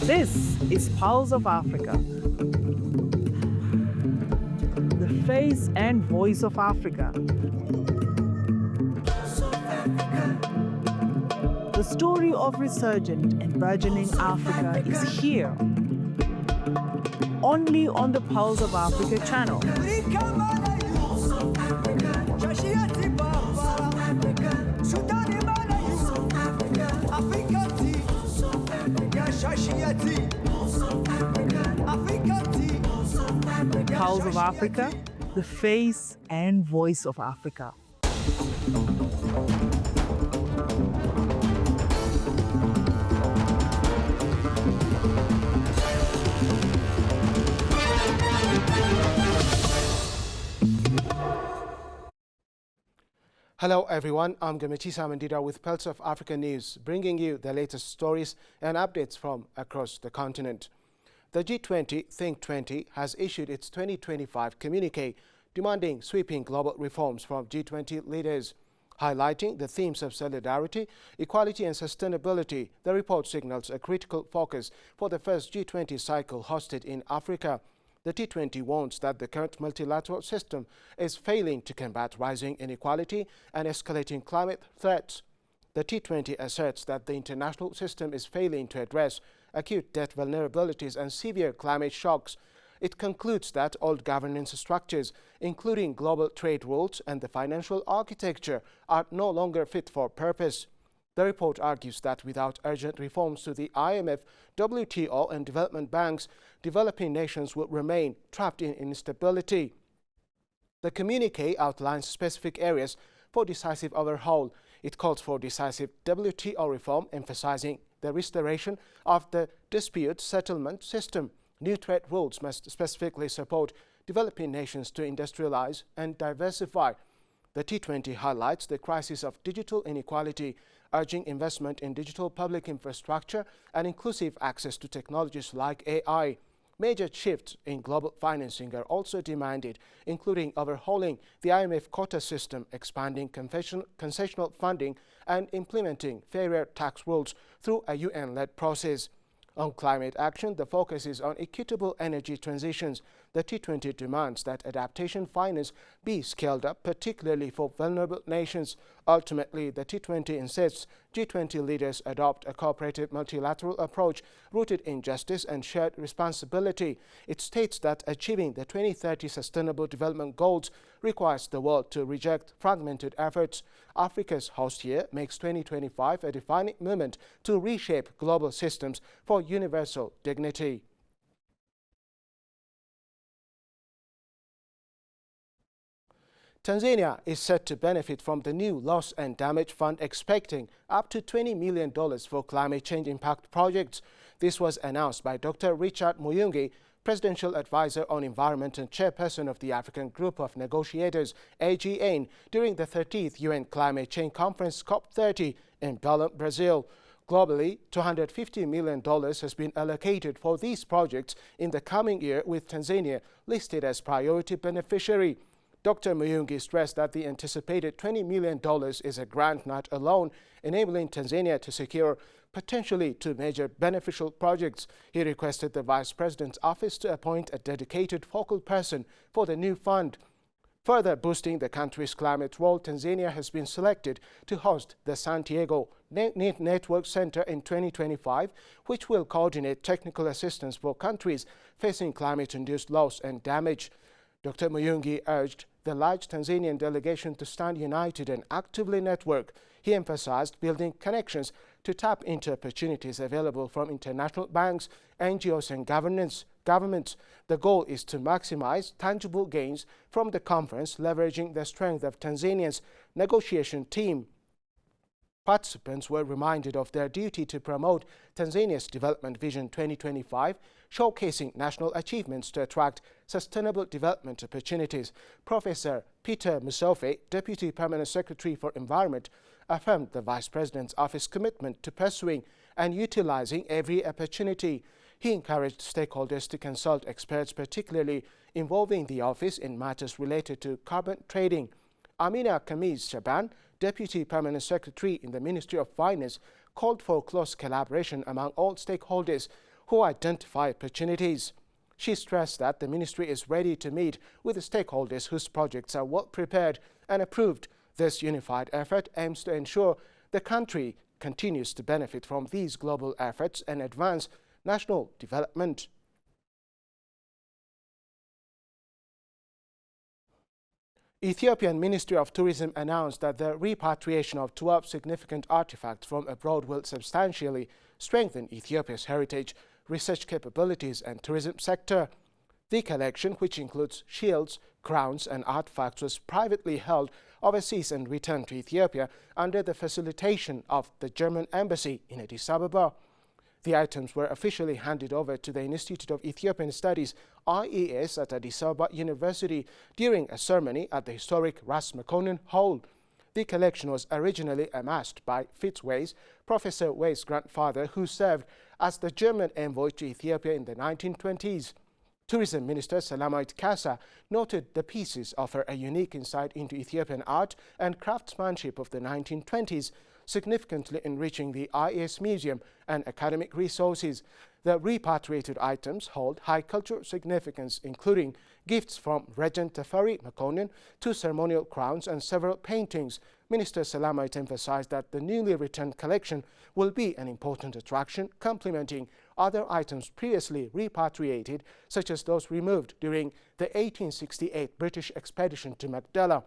This is Pulse of Africa, the face and voice of Africa. The story of resurgent and burgeoning Africa is here, only on the Pulse of Africa channel. Pulse of Africa, the face and voice of Africa. Hello everyone, I'm Gametisa Mandida with Pulse of Africa News, bringing you the latest stories and updates from across the continent. The G20 Think 20 has issued its 2025 communique demanding sweeping global reforms from G20 leaders. Highlighting the themes of solidarity, equality and sustainability, the report signals a critical focus for the first G20 cycle hosted in Africa. The G20 warns that the current multilateral system is failing to combat rising inequality and escalating climate threats. The G20 asserts that the international system is failing to address acute debt vulnerabilities and severe climate shocks. It concludes that old governance structures, including global trade rules and the financial architecture, are no longer fit for purpose. The report argues that without urgent reforms to the IMF, WTO and development banks, developing nations will remain trapped in instability. The communique outlines specific areas for decisive overhaul. It calls for decisive WTO reform, emphasizing the restoration of the dispute settlement system. New trade rules must specifically support developing nations to industrialize and diversify. The G20 highlights the crisis of digital inequality, urging investment in digital public infrastructure and inclusive access to technologies like AI. Major shifts in global financing are also demanded, including overhauling the IMF quota system, expanding concessional funding, and implementing fairer tax rules through a UN-led process. On climate action, the focus is on equitable energy transitions. The G20 demands that adaptation finance be scaled up, particularly for vulnerable nations. Ultimately, the G20 insists G20 leaders adopt a cooperative multilateral approach rooted in justice and shared responsibility. It states that achieving the 2030 Sustainable Development Goals requires the world to reject fragmented efforts. Africa's host year makes 2025 a defining moment to reshape global systems for universal dignity. Tanzania is set to benefit from the new Loss and Damage Fund, expecting up to $20 million for climate change impact projects. This was announced by Dr. Richard Muyungi, Presidential Advisor on Environment and Chairperson of the African Group of Negotiators, AGN, during the 30th UN Climate Change Conference COP30 in Belém, Brazil. Globally, $250 million has been allocated for these projects in the coming year, with Tanzania listed as priority beneficiary. Dr. Muyungi stressed that the anticipated $20 million is a grant, not a loan, enabling Tanzania to secure potentially two major beneficial projects. He requested the Vice President's office to appoint a dedicated focal person for the new fund. Further boosting the country's climate role, Tanzania has been selected to host the Santiago Network Center in 2025, which will coordinate technical assistance for countries facing climate-induced loss and damage. Dr. Muyungi urged the large Tanzanian delegation to stand united and actively network. He emphasized building connections to tap into opportunities available from international banks, NGOs and governments. The goal is to maximize tangible gains from the conference, leveraging the strength of Tanzania's negotiation team. Participants were reminded of their duty to promote Tanzania's Development Vision 2025, showcasing national achievements to attract sustainable development opportunities. Professor Peter Musofe, Deputy Permanent Secretary for Environment, affirmed the Vice President's office commitment to pursuing and utilizing every opportunity. He encouraged stakeholders to consult experts, particularly involving the office in matters related to carbon trading. Amina Kamiz Shaban, Deputy Permanent Secretary in the Ministry of Finance, called for close collaboration among all stakeholders who identify opportunities. She stressed that the ministry is ready to meet with the stakeholders whose projects are well prepared and approved. This unified effort aims to ensure the country continues to benefit from these global efforts and advance national development. Ethiopian Ministry of Tourism announced that the repatriation of 12 significant artifacts from abroad will substantially strengthen Ethiopia's heritage, research capabilities and tourism sector. The collection, which includes shields, crowns and artifacts, was privately held overseas and returned to Ethiopia under the facilitation of the German embassy in Addis Ababa. The items were officially handed over to the Institute of Ethiopian Studies (IES) at Addis Ababa University during a ceremony at the historic Ras Mekonnen Hall. The collection was originally amassed by Fitzways, Professor Way's grandfather, who served as the German envoy to Ethiopia in the 1920s. Tourism Minister Salamit Kassa noted the pieces offer a unique insight into Ethiopian art and craftsmanship of the 1920s, significantly enriching the IES Museum and academic resources. The repatriated items hold high cultural significance, including gifts from Regent Tafari Mekonnen, 2 ceremonial crowns and several paintings. Minister Salamit emphasized that the newly returned collection will be an important attraction, complementing other items previously repatriated, such as those removed during the 1868 British expedition to Magdala.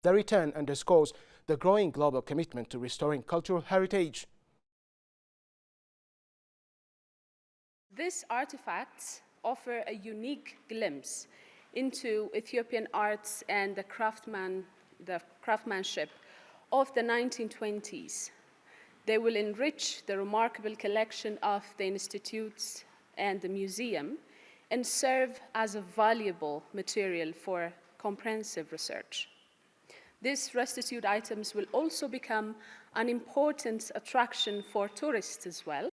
The return underscores the growing global commitment to restoring cultural heritage. These artifacts offer a unique glimpse into Ethiopian arts and the craftsmanship of the 1920s. They will enrich the remarkable collection of the institutes and the museum and serve as a valuable material for comprehensive research. These restitute items will also become an important attraction for tourists as well.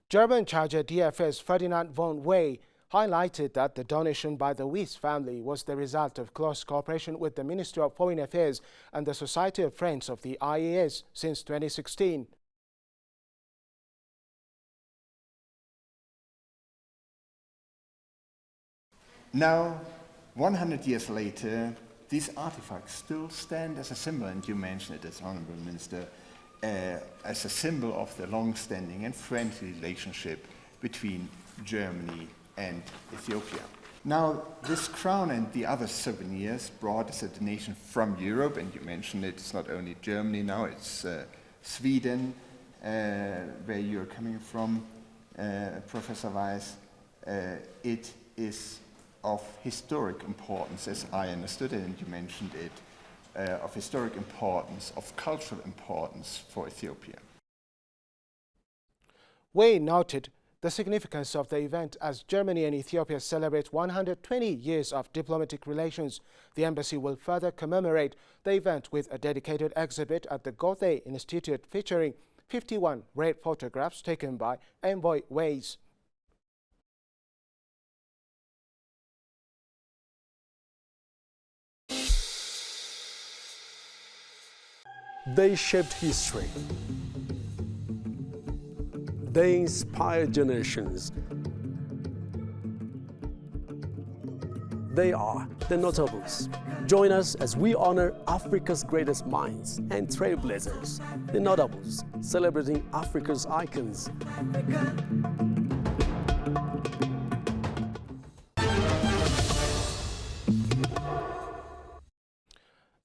German Charger DFS Ferdinand von Wey highlighted that the donation by the Weiss family was the result of close cooperation with the Ministry of Foreign Affairs and the Society of Friends of the IAS since 2016. Now, 100 years later, these artifacts still stand as a symbol, and you mentioned it as Honourable Minister, as a symbol of the long-standing and friendly relationship between Germany and Ethiopia. Now, this crown and the other souvenirs brought as a donation from Europe, and you mentioned it's not only Germany now, it's Sweden, where you're coming from, Professor Weiss. It is of historic importance, as I understood it, and you mentioned it, of historic importance, of cultural importance for Ethiopia. Wey noted the significance of the event as Germany and Ethiopia celebrate 120 years of diplomatic relations. The embassy will further commemorate the event with a dedicated exhibit at the Goethe Institute featuring 51 rare photographs taken by Envoy Weiss. They shaped history. They inspired generations. They are the notables. Join us as we honor Africa's greatest minds and trailblazers, the notables, celebrating Africa's icons.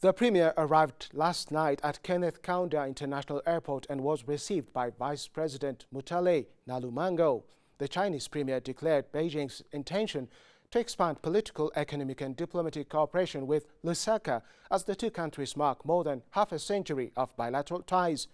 The Premier arrived last night at Kenneth Kaunda International Airport and was received by Vice President Mutale Nalumango. The Chinese Premier declared Beijing's intention to expand political, economic and diplomatic cooperation with Lusaka as the two countries mark more than half a century of bilateral ties.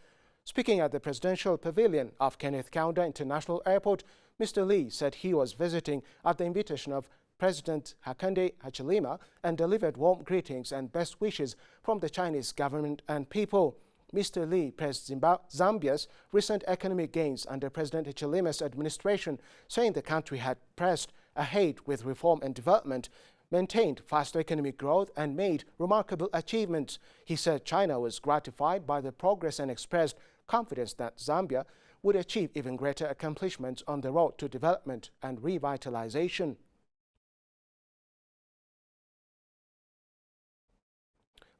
Speaking at the Presidential Pavilion of Kenneth Kaunda International Airport, Mr. Lee said he was visiting at the invitation of President Hakainde Hichilema and delivered warm greetings and best wishes from the Chinese government and people. Mr. Lee praised Zambia's recent economic gains under President Hichilema's administration, saying the country had pressed ahead with reform and development, maintained faster economic growth and made remarkable achievements. He said China was gratified by the progress and expressed confidence that Zambia would achieve even greater accomplishments on the road to development and revitalization.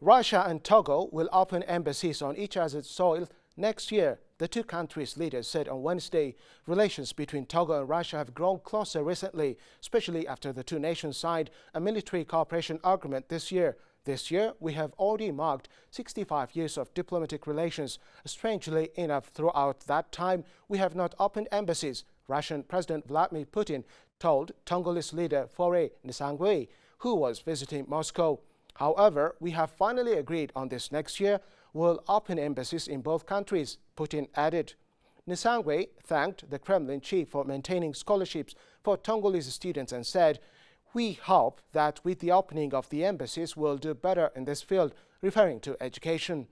Russia and Togo will open embassies on each other's soil next year, the two countries' leaders said on Wednesday. Relations between Togo and Russia have grown closer recently, especially after the two nations signed a military cooperation agreement this year. This year, we have already marked 65 years of diplomatic relations. Strangely enough, throughout that time, we have not opened embassies, Russian President Vladimir Putin told Togolese leader Faure Gnassingbé, who was visiting Moscow. However, we have finally agreed on this next year. We'll open embassies in both countries, Putin added. Gnassingbé thanked the Kremlin chief for maintaining scholarships for Togolese students and said, "We hope that with the opening of the embassies, we'll do better in this field," referring to education.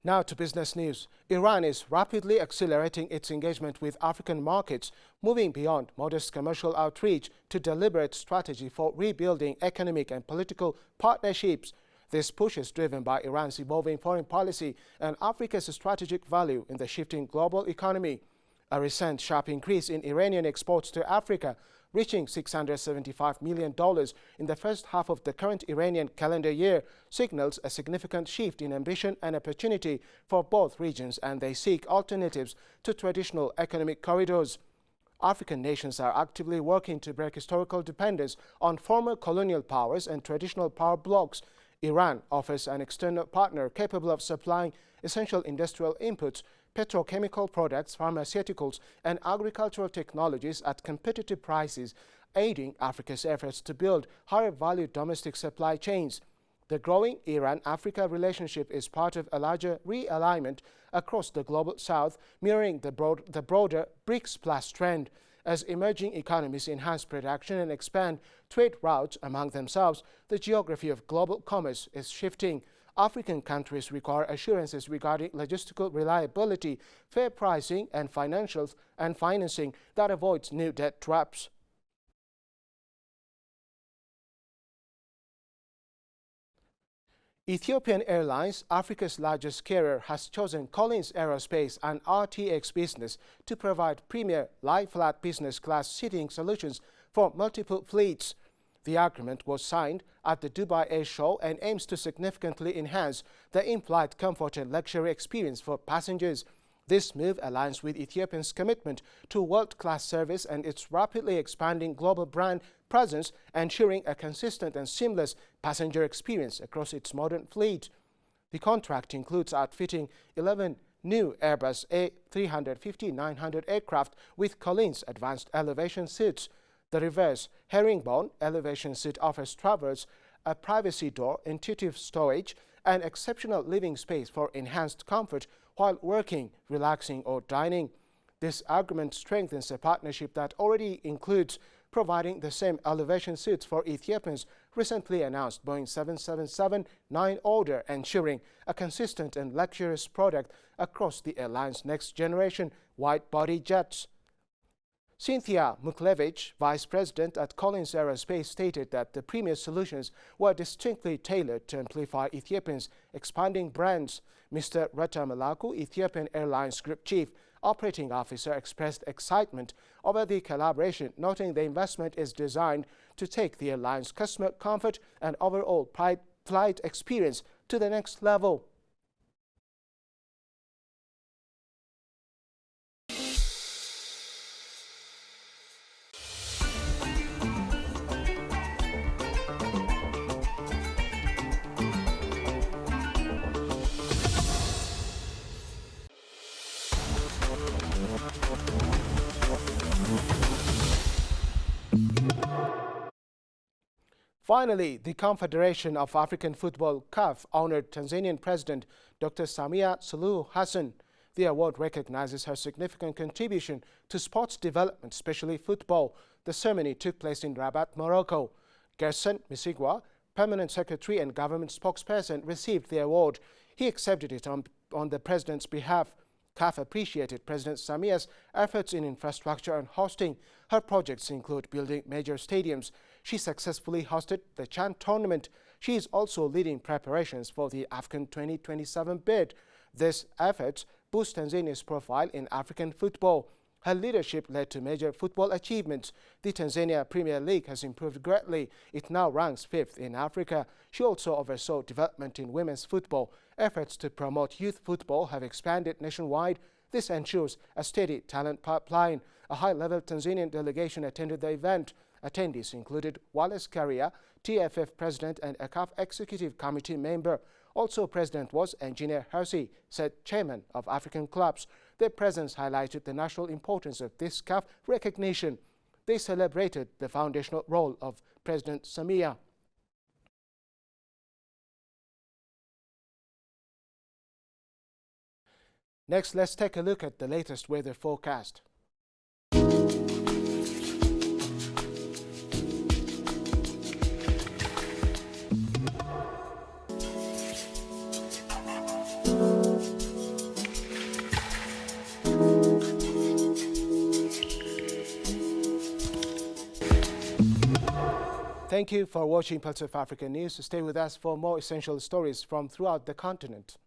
Now to business news. Iran is rapidly accelerating its engagement with African markets, moving beyond modest commercial outreach to deliberate strategy for rebuilding economic and political partnerships. This push is driven by Iran's evolving foreign policy and Africa's strategic value in the shifting global economy. A recent sharp increase in Iranian exports to Africa, reaching $675 million in the first half of the current Iranian calendar year, signals a significant shift in ambition and opportunity for both regions, and they seek alternatives to traditional economic corridors. African nations are actively working to break historical dependence on former colonial powers and traditional power blocs. Iran offers an external partner capable of supplying essential industrial inputs, petrochemical products, pharmaceuticals, and agricultural technologies at competitive prices, aiding Africa's efforts to build higher-value domestic supply chains. The growing Iran-Africa relationship is part of a larger realignment across the global south, mirroring the broader BRICS Plus trend. As emerging economies enhance production and expand trade routes among themselves, the geography of global commerce is shifting. African countries require assurances regarding logistical reliability, fair pricing, and financing that avoids new debt traps. Ethiopian Airlines, Africa's largest carrier, has chosen Collins Aerospace and RTX Business to provide premier lie-flat business class seating solutions for multiple fleets. The agreement was signed at the Dubai Air Show and aims to significantly enhance the in-flight comfort and luxury experience for passengers. This move aligns with Ethiopia's commitment to world-class service and its rapidly expanding global brand presence, ensuring a consistent and seamless passenger experience across its modern fleet. The contract includes outfitting 11 new Airbus A350-900 aircraft with Collins advanced elevation seats. The reverse herringbone elevation seat offers travelers a privacy door, intuitive storage, and exceptional living space for enhanced comfort while working, relaxing, or dining. This agreement strengthens a partnership that already includes providing the same elevation seats for Ethiopia's recently announced Boeing 777-9 order, ensuring a consistent and luxurious product across the airline's next-generation wide-body jets. Cynthia Muklevich, vice president at Collins Aerospace, stated that the premier solutions were distinctly tailored to amplify Ethiopia's expanding brands. Mr. Rata Malaku, Ethiopian Airlines Group Chief Operating Officer, expressed excitement over the collaboration, noting the investment is designed to take the airline's customer comfort and overall flight experience to the next level. Finally, the Confederation of African Football (CAF) honored Tanzanian President Dr. Samia Suluhu Hassan. The award recognizes her significant contribution to sports development, especially football. The ceremony took place in Rabat, Morocco. Gerson Misigwa, Permanent Secretary and Government Spokesperson, received the award. He accepted it on the President's behalf. CAF appreciated President Samia's efforts in infrastructure and hosting. Her projects include building major stadiums. She successfully hosted the CHAN tournament. She is also leading preparations for the AFCON 2027 bid. These efforts boost Tanzania's profile in African football. Her leadership led to major football achievements. The Tanzania Premier League has improved greatly. It now ranks 5th in Africa. She also oversaw development in women's football. Efforts to promote youth football have expanded nationwide. This ensures a steady talent pipeline. A high-level Tanzanian delegation attended the event. Attendees included Wallace Karia, TFF President and a CAF Executive Committee member. Also present was Engineer Hersey, said Chairman of African Clubs. Their presence highlighted the national importance of this CAF recognition. They celebrated the foundational role of President Samia. Next, let's take a look at the latest weather forecast. Thank you for watching Pulse of Africa News. Stay with us for more essential stories from throughout the continent.